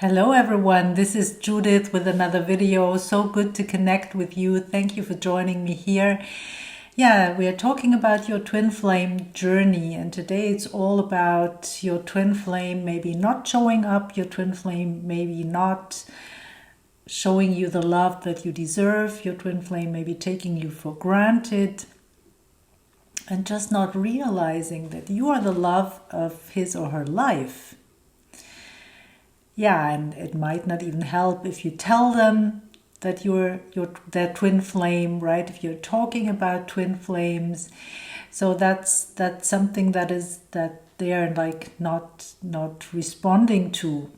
Hello everyone, this is Judith with another video. So good to connect with you. Thank you for joining me here. Yeah, we are talking about your twin flame journey, and today it's all about your twin flame maybe not showing up, your twin flame maybe not showing you the love that you deserve, your twin flame maybe taking you for granted, and just not realizing that you are the love of his or her life. Yeah, and it might not even help if you tell them that you're their twin flame, right? If you're talking about twin flames, so that's something that they are like not responding to.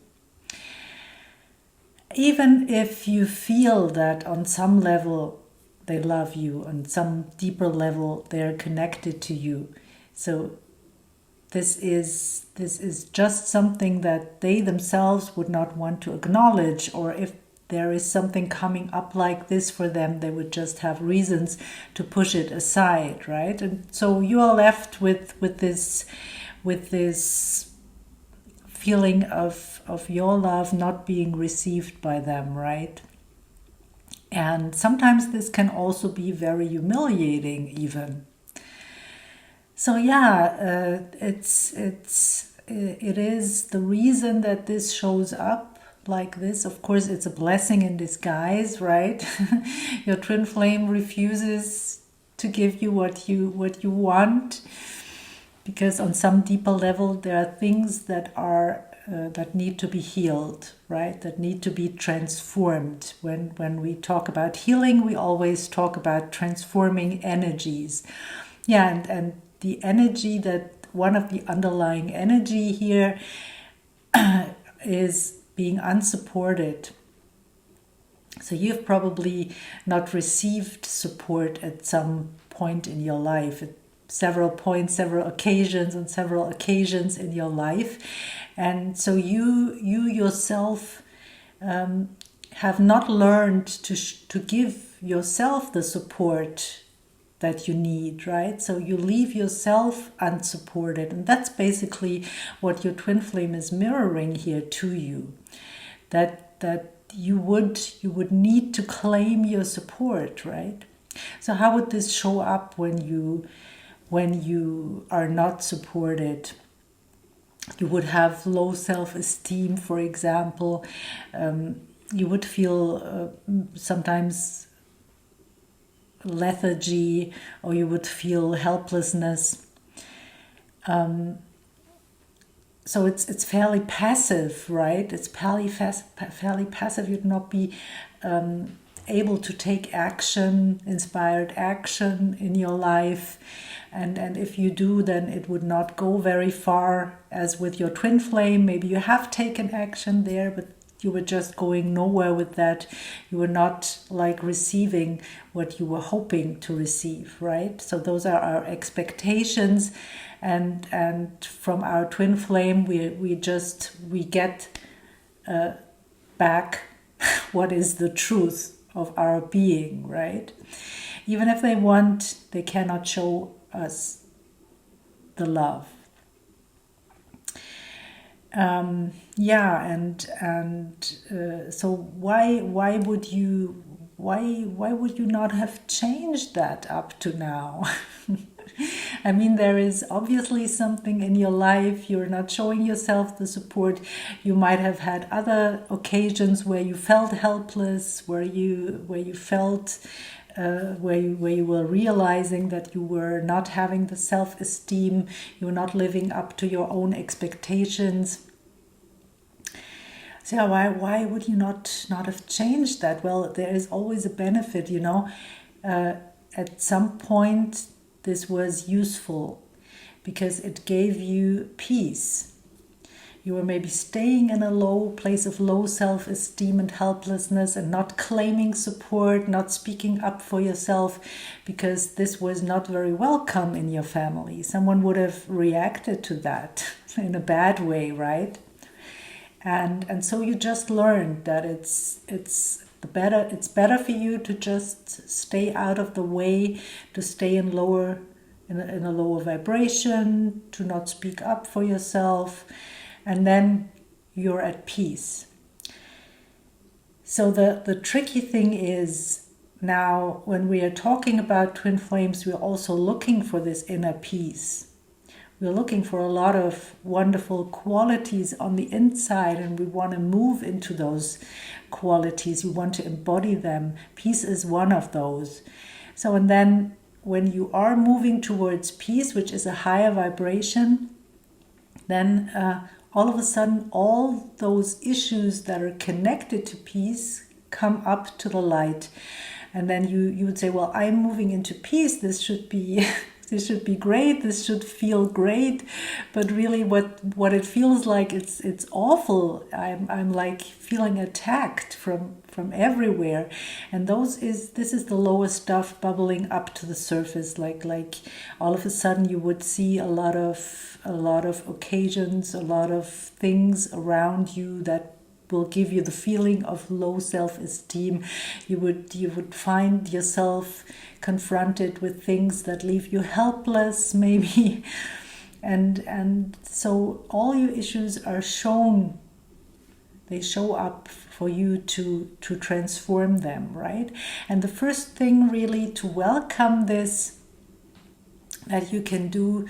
Even if you feel that on some level they love you, on some deeper level they are connected to you, so this is just something that they themselves would not want to acknowledge, or if there is something coming up like this for them, they would just have reasons to push it aside, right? And so you are left with this feeling of your love not being received by them, right? And sometimes this can also be very humiliating even. So yeah, it is the reason that this shows up like this. Of course, it's a blessing in disguise, right? Your twin flame refuses to give you what you want, because on some deeper level there are things that need to be healed, right? That need to be transformed. When we talk about healing, we always talk about transforming energies. Yeah, and the energy, that one of the underlying energy here is being unsupported. So you've probably not received support at some point in your life, at several points, several occasions in your life. And so you yourself have not learned to give yourself the support that you need, right? So you leave yourself unsupported, and that's basically what your twin flame is mirroring here to you. That you would need to claim your support, right? So how would this show up when you are not supported? You would have low self-esteem, for example. You would feel sometimes lethargy, or you would feel helplessness. So it's fairly passive, right? It's fairly passive. You'd not be able to take action, inspired action in your life. And if you do, then it would not go very far. As with your twin flame, maybe you have taken action there, but you were just going nowhere with that. You were not like receiving what you were hoping to receive, right? So those are our expectations, and from our twin flame we get back what is the truth of our being, right? Even if they cannot show us the love. So why would you not have changed that up to now? I mean, there is obviously something in your life. You're not showing yourself the support. You might have had other occasions where you felt helpless, where you felt where you were realizing that you were not having the self-esteem, you were not living up to your own expectations. So why would you not have changed that? Well, there is always a benefit, you know. At some point, this was useful because it gave you peace. You were maybe staying in a low place of low self-esteem and helplessness, and not claiming support, not speaking up for yourself, because this was not very welcome in your family. Someone would have reacted to that in a bad way, right? And so you just learned that it's better for you to just stay out of the way, to stay in a lower vibration, to not speak up for yourself, and then you're at peace. So the tricky thing is, now when we are talking about twin flames, we're also looking for this inner peace. We're looking for a lot of wonderful qualities on the inside, and we want to move into those qualities. We want to embody them. Peace is one of those. So, and then when you are moving towards peace, which is a higher vibration, then all of a sudden all those issues that are connected to peace come up to the light. And then you would say, well, I'm moving into peace. This should be this should be great. This should feel great. But really what it feels like, it's awful. I'm like feeling attacked from everywhere. And this is the lowest stuff bubbling up to the surface. Like all of a sudden you would see a lot of occasions, a lot of things around you that will give you the feeling of low self-esteem. You would find yourself confronted with things that leave you helpless, maybe, and so all your issues are shown. They show up for you to transform them, right? And the first thing really to welcome this that you can do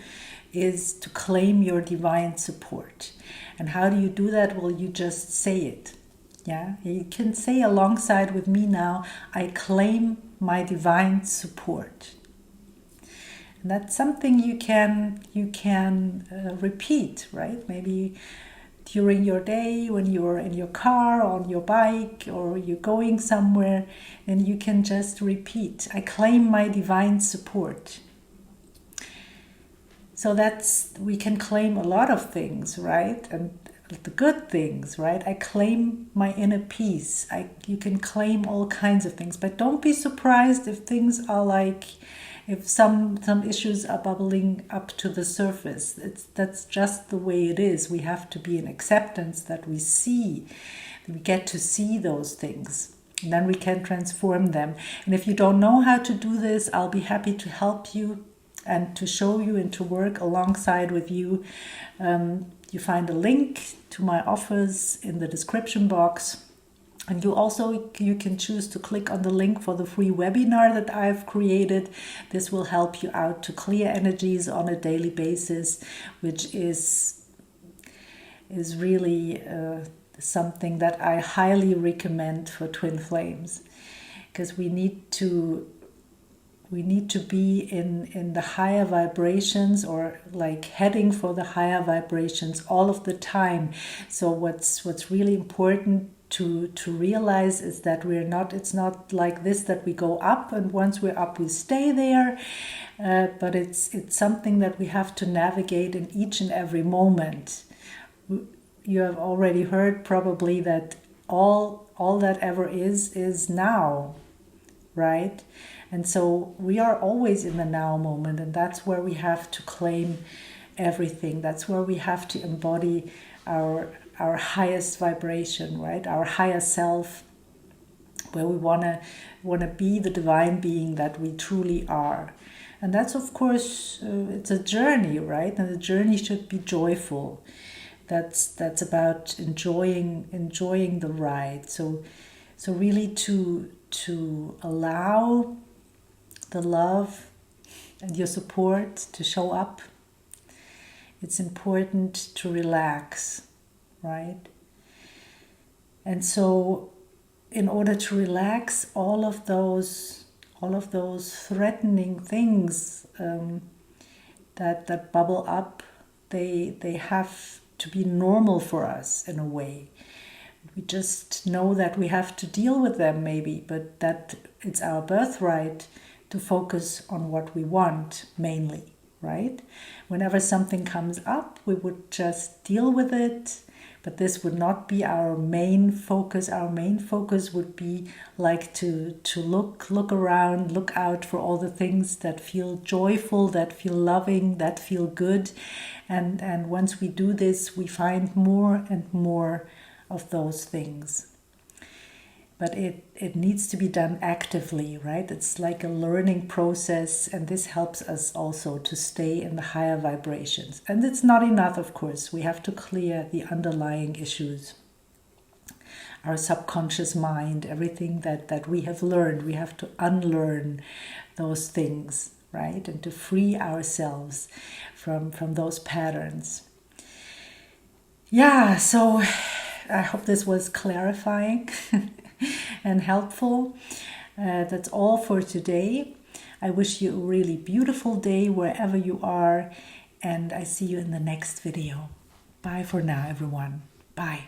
is to claim your divine support. And how do you do that? Well, you just say it. Yeah, you can say alongside with me now, I claim my divine support. And that's something you can repeat, right? Maybe during your day when you're in your car, on your bike, or you're going somewhere, and you can just repeat, I claim my divine support. So we can claim a lot of things, right? And the good things, right? I claim my inner peace. You can claim all kinds of things, but don't be surprised if things are if some issues are bubbling up to the surface. That's just the way it is. We have to be in acceptance that we get to see those things. And then we can transform them. And if you don't know how to do this, I'll be happy to help you and to show you and to work alongside with you. You find a link to my offers in the description box. And you can choose to click on the link for the free webinar that I've created. This will help you out to clear energies on a daily basis, which is really something that I highly recommend for twin flames, because we need to be in the higher vibrations, or like heading for the higher vibrations all of the time. So what's really important to realize is that it's not like this, that we go up and once we're up we stay there, but it's something that we have to navigate in each and every moment. You have already heard probably that all that ever is now, right? And so we are always in the now moment, and that's where we have to claim everything. That's where we have to embody our highest vibration, right? Our higher self, where we want to be the divine being that we truly are. And that's, of course, it's a journey, right? And the journey should be joyful. That's about enjoying the ride. So really to allow the love and your support to show up. It's important to relax, right? And so in order to relax, all of those threatening things that bubble up, they have to be normal for us in a way. We just know that we have to deal with them maybe, but that it's our birthright to focus on what we want mainly, right? Whenever something comes up, we would just deal with it, but this would not be our main focus. Our main focus would be like to look around, look out for all the things that feel joyful, that feel loving, that feel good. And once we do this, we find more and more of those things. But it needs to be done actively, right? It's like a learning process, and this helps us also to stay in the higher vibrations. And it's not enough, of course. We have to clear the underlying issues. our subconscious mind, everything that we have learned. We have to unlearn those things, right? And to free ourselves from those patterns. Yeah, so I hope this was clarifying and helpful. That's all for today. I wish you a really beautiful day wherever you are, and I see you in the next video. Bye for now, everyone. Bye.